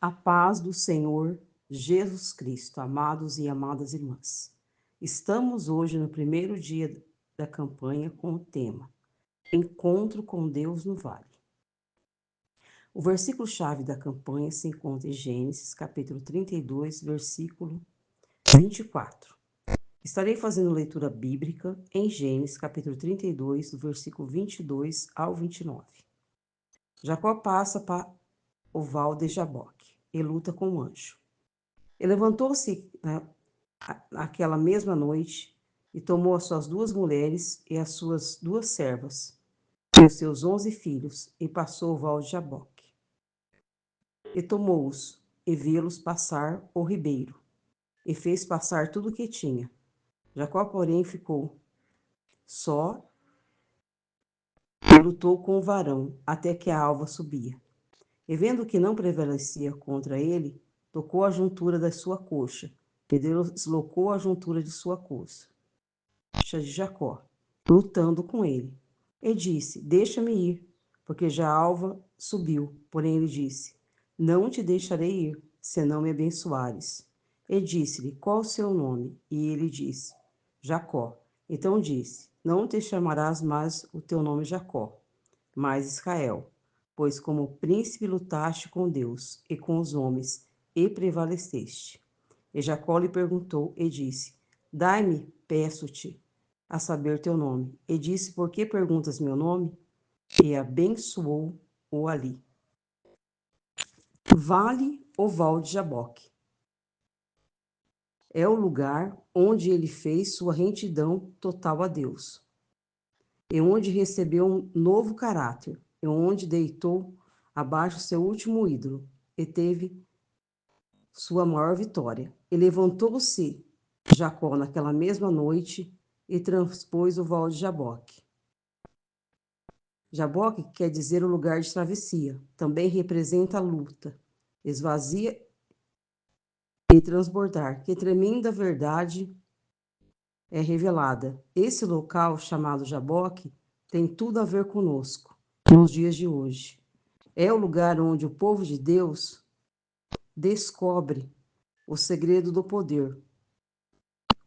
A paz do Senhor Jesus Cristo, amados e amadas irmãs. Estamos hoje no primeiro dia da campanha com o tema Encontro com Deus no Vale. O versículo-chave da campanha se encontra em Gênesis, capítulo 32, versículo 24. Estarei fazendo leitura bíblica em Gênesis, capítulo 32, do versículo 22 ao 29. Jacó passa para o val de Jaboque e luta com o anjo. E levantou-se naquela mesma noite e tomou as suas 2 mulheres e as suas 2 servas e os seus 11 filhos e passou o val de Jaboque. E tomou-os e vê-los passar o ribeiro e fez passar tudo o que tinha. Jacó, porém, ficou só e lutou com o varão até que a alva subia. E vendo que não prevalecia contra ele, tocou a juntura da sua coxa e deslocou a juntura de sua coxa de Jacó, lutando com ele. E disse: Deixa-me ir, porque já a alva subiu. Porém ele disse: Não te deixarei ir, se não me abençoares. E disse-lhe: Qual o seu nome? E ele disse: Jacó. Então disse: Não te chamarás mais o teu nome Jacó, mas Israel, pois como príncipe lutaste com Deus e com os homens, e prevaleceste. E Jacó lhe perguntou e disse: Dai-me, peço-te, a saber teu nome. E disse: Por que perguntas meu nome? E abençoou-o ali. Vale ou val de Jaboque. É o lugar onde ele fez sua retidão total a Deus, e onde recebeu um novo caráter, e onde deitou abaixo seu último ídolo, e teve sua maior vitória. E levantou-se Jacó naquela mesma noite e transpôs o val de Jaboque. Jaboque quer dizer o lugar de travessia, também representa a luta, esvazia e transbordar. Que tremenda verdade é revelada. Esse local, chamado Jaboque, tem tudo a ver conosco, nos dias de hoje. É o lugar onde o povo de Deus descobre o segredo do poder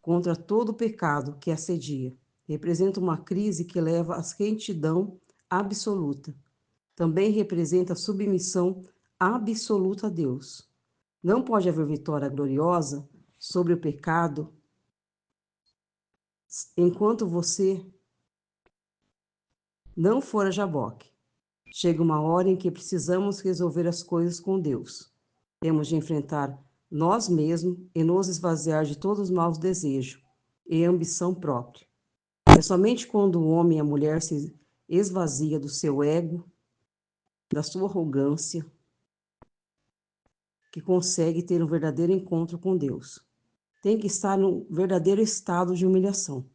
contra todo o pecado que assedia. Representa uma crise que leva à retidão absoluta. Também representa a submissão absoluta a Deus. Não pode haver vitória gloriosa sobre o pecado enquanto você não for a Jaboque. Chega uma hora em que precisamos resolver as coisas com Deus. Temos de enfrentar nós mesmos e nos esvaziar de todos os maus desejos e ambição própria. É somente quando o homem e a mulher se esvazia do seu ego, da sua arrogância, que consegue ter um verdadeiro encontro com Deus. Tem que estar num verdadeiro estado de humilhação.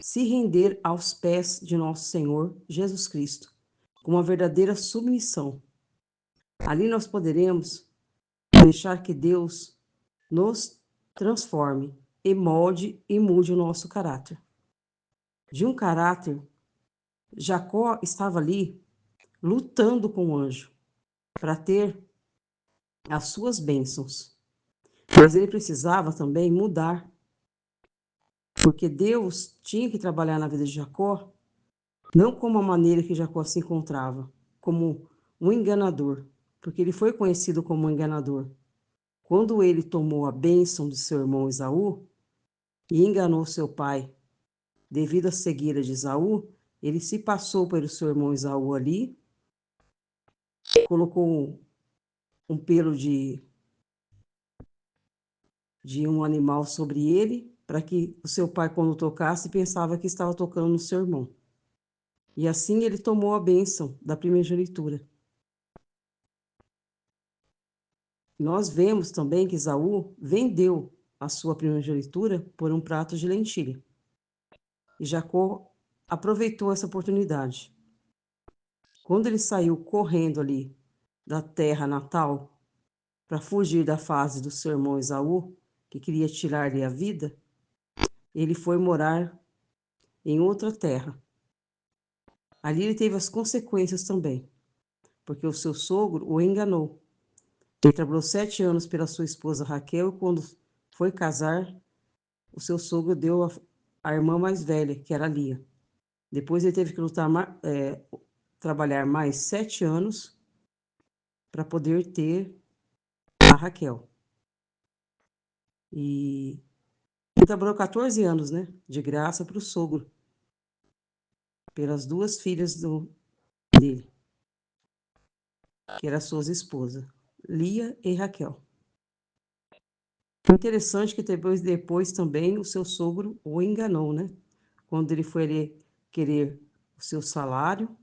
Se render aos pés de nosso Senhor Jesus Cristo, com uma verdadeira submissão. Ali nós poderemos deixar que Deus nos transforme e molde e mude o nosso caráter. De um caráter, Jacó estava ali lutando com o anjo para ter as suas bênçãos. Mas ele precisava também mudar, porque Deus tinha que trabalhar na vida de Jacó, não como a maneira que Jacó se encontrava, como um enganador, porque ele foi conhecido como um enganador. Quando ele tomou a bênção de seu irmão Esaú e enganou seu pai devido à cegueira de Esaú, ele se passou pelo seu irmão Esaú ali, colocou um pelo de um animal sobre ele, para que o seu pai, quando tocasse, pensava que estava tocando no seu irmão. E assim ele tomou a bênção da primogenitura. Nós vemos também que Esaú vendeu a sua primogenitura por um prato de lentilha. E Jacó aproveitou essa oportunidade. Quando ele saiu correndo ali da terra natal para fugir da fase do seu irmão Esaú, que queria tirar-lhe a vida, ele foi morar em outra terra. Ali ele teve as consequências também, porque o seu sogro o enganou. Ele trabalhou 7 anos pela sua esposa Raquel, e quando foi casar, o seu sogro deu a irmã mais velha, que era Lia. Depois ele teve que trabalhar mais 7 anos para poder ter a Raquel. E ele trabalhou 14 anos, né, de graça para o sogro, pelas 2 filhas dele, que eram suas esposas, Lia e Raquel. Interessante que depois também o seu sogro o enganou, né? Quando ele foi querer o seu salário,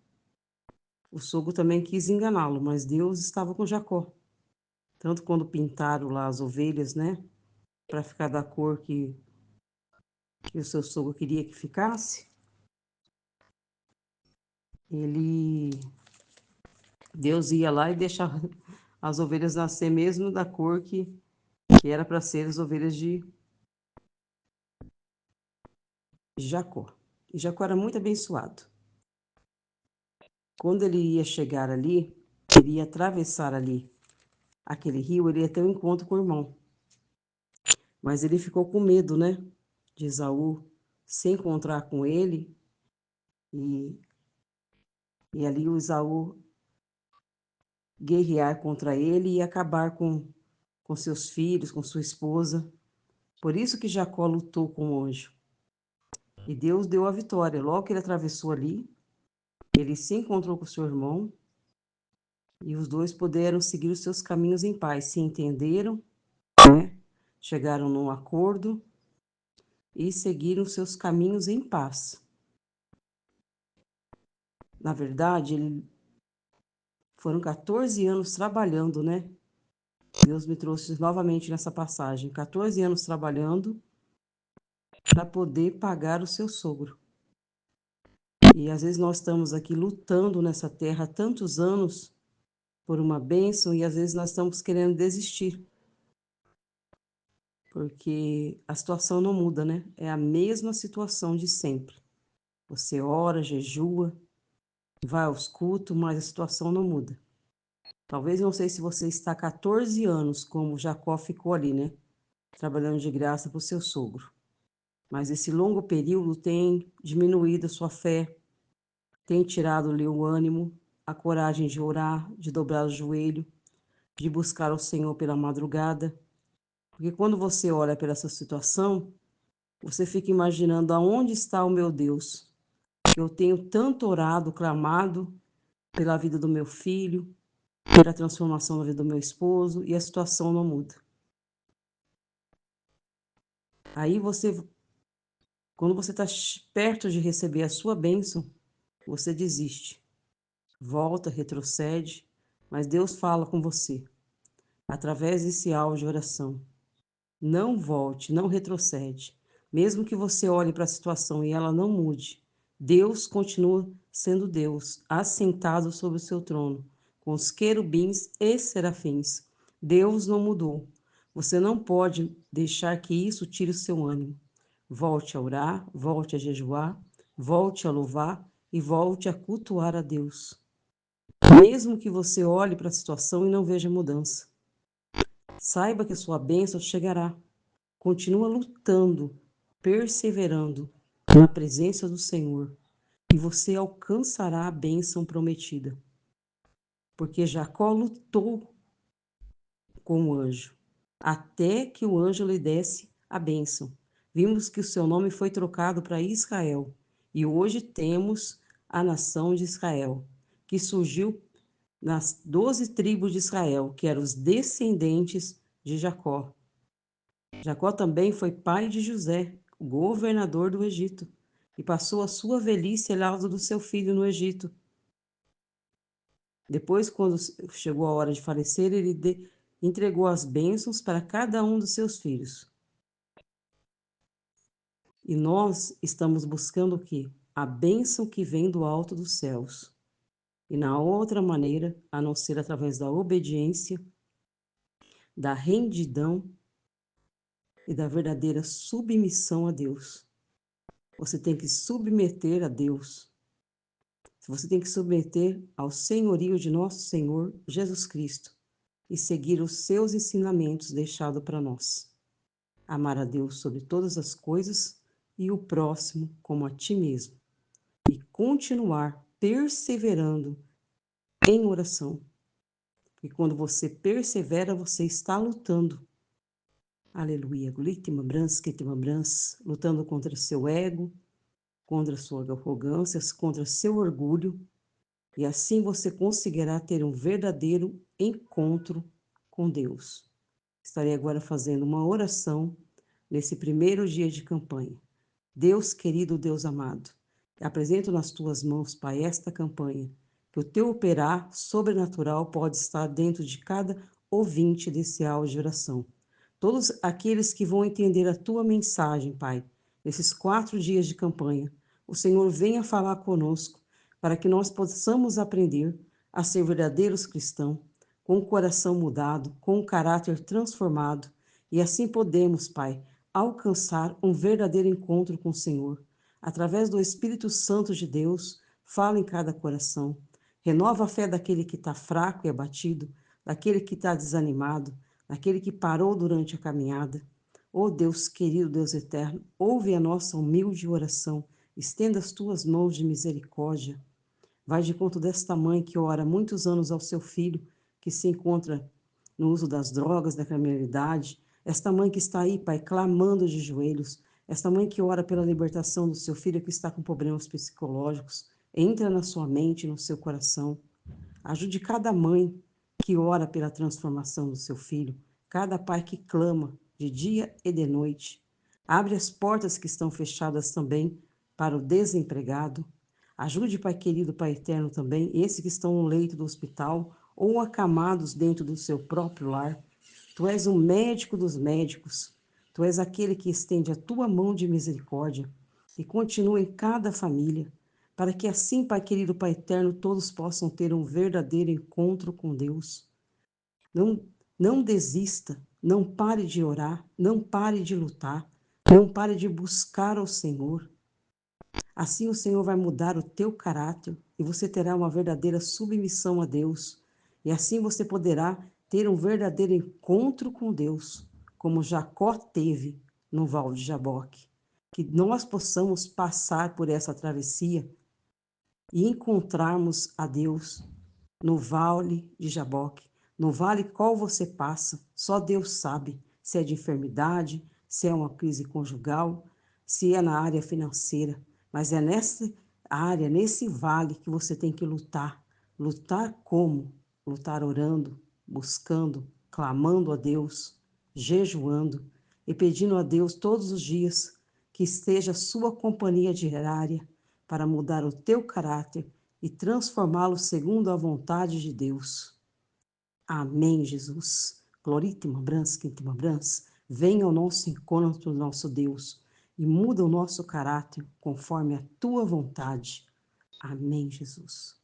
o sogro também quis enganá-lo, mas Deus estava com Jacó. Tanto quando pintaram lá as ovelhas, né, para ficar da cor que o seu sogro queria que ficasse, Deus ia lá e deixava as ovelhas nascer mesmo da cor que era para ser as ovelhas de Jacó. E Jacó era muito abençoado. Quando ele ia chegar ali, ele ia atravessar ali aquele rio, ele ia ter um encontro com o irmão. Mas ele ficou com medo, né, de Esaú se encontrar com ele e ali o Esaú guerrear contra ele e acabar com seus filhos, com sua esposa. Por isso que Jacó lutou com o anjo. E Deus deu a vitória. Logo que ele atravessou ali, ele se encontrou com seu irmão e os dois puderam seguir os seus caminhos em paz. Se entenderam, né? Chegaram num acordo e seguiram seus caminhos em paz. Na verdade, foram 14 anos trabalhando, né? Deus me trouxe novamente nessa passagem. 14 anos trabalhando para poder pagar o seu sogro. E às vezes nós estamos aqui lutando nessa terra há tantos anos por uma bênção e às vezes nós estamos querendo desistir. Porque a situação não muda, né? É a mesma situação de sempre. Você ora, jejua, vai aos cultos, mas a situação não muda. Talvez, não sei se você está 14 anos, como Jacó ficou ali, né? Trabalhando de graça para o seu sogro. Mas esse longo período tem diminuído a sua fé, tem tirado-lhe o ânimo, a coragem de orar, de dobrar o joelho, de buscar o Senhor pela madrugada. Porque quando você olha para essa situação, você fica imaginando aonde está o meu Deus, que eu tenho tanto orado, clamado pela vida do meu filho, pela transformação da vida do meu esposo, e a situação não muda. Aí quando você está perto de receber a sua bênção, você desiste, volta, retrocede, mas Deus fala com você, através desse áudio de oração. Não volte, não retrocede. Mesmo que você olhe para a situação e ela não mude, Deus continua sendo Deus, assentado sobre o seu trono, com os querubins e serafins. Deus não mudou. Você não pode deixar que isso tire o seu ânimo. Volte a orar, volte a jejuar, volte a louvar e volte a cultuar a Deus. Mesmo que você olhe para a situação e não veja mudança. Saiba que a sua bênção chegará. Continua lutando, perseverando na presença do Senhor e você alcançará a bênção prometida. Porque Jacó lutou com o anjo, até que o anjo lhe desse a bênção. Vimos que o seu nome foi trocado para Israel e hoje temos a nação de Israel, que surgiu nas 12 tribos de Israel, que eram os descendentes de Jacó. Jacó também foi pai de José, governador do Egito, e passou a sua velhice ao lado do seu filho no Egito. Depois, quando chegou a hora de falecer, ele entregou as bênçãos para cada um dos seus filhos. E nós estamos buscando o quê? A bênção que vem do alto dos céus. E na outra maneira, a não ser através da obediência, da rendidão e da verdadeira submissão a Deus. Você tem que submeter a Deus. Você tem que submeter ao senhorio de nosso Senhor Jesus Cristo e seguir os seus ensinamentos deixados para nós. Amar a Deus sobre todas as coisas e o próximo como a ti mesmo. E continuar perseverando em oração. E quando você persevera, você está lutando. Aleluia. Lutando contra seu ego, contra sua arrogância, contra seu orgulho. E assim você conseguirá ter um verdadeiro encontro com Deus. Estarei agora fazendo uma oração nesse primeiro dia de campanha. Deus querido, Deus amado, apresento nas tuas mãos, Pai, esta campanha, que o teu operar sobrenatural pode estar dentro de cada ouvinte desse áudio de oração. Todos aqueles que vão entender a tua mensagem, Pai, nesses 4 dias de campanha, o Senhor venha falar conosco para que nós possamos aprender a ser verdadeiros cristãos, com o coração mudado, com o caráter transformado, e assim podemos, Pai, alcançar um verdadeiro encontro com o Senhor. Através do Espírito Santo de Deus, fala em cada coração. Renova a fé daquele que está fraco e abatido, daquele que está desanimado, daquele que parou durante a caminhada. Oh Deus querido, Deus eterno, ouve a nossa humilde oração, estenda as tuas mãos de misericórdia. Vai de encontro desta mãe que ora há muitos anos ao seu filho, que se encontra no uso das drogas, da criminalidade. Esta mãe que está aí, Pai, clamando de joelhos. Esta mãe que ora pela libertação do seu filho que está com problemas psicológicos. Entra na sua mente, no seu coração. Ajude cada mãe que ora pela transformação do seu filho. Cada pai que clama de dia e de noite. Abre as portas que estão fechadas também para o desempregado. Ajude, Pai querido, Pai eterno também, esses que estão no leito do hospital ou acamados dentro do seu próprio lar. Tu és o médico dos médicos. Tu és aquele que estende a tua mão de misericórdia e continua em cada família, para que assim, Pai querido, Pai eterno, todos possam ter um verdadeiro encontro com Deus. Não desista, não pare de orar, não pare de lutar, não pare de buscar ao Senhor. Assim o Senhor vai mudar o teu caráter e você terá uma verdadeira submissão a Deus. E assim você poderá ter um verdadeiro encontro com Deus, como Jacó teve no Val de Jaboque. Que nós possamos passar por essa travessia e encontrarmos a Deus no Vale de Jaboque. No vale qual você passa, só Deus sabe se é de enfermidade, se é uma crise conjugal, se é na área financeira, mas é nessa área, nesse vale que você tem que lutar. Lutar como? Lutar orando, buscando, clamando a Deus, jejuando e pedindo a Deus todos os dias que esteja a sua companhia diária para mudar o teu caráter e transformá-lo segundo a vontade de Deus. Amém, Jesus. Gloritima Brans, Quintima Brans, venha ao nosso encontro, nosso Deus, e muda o nosso caráter conforme a tua vontade. Amém, Jesus.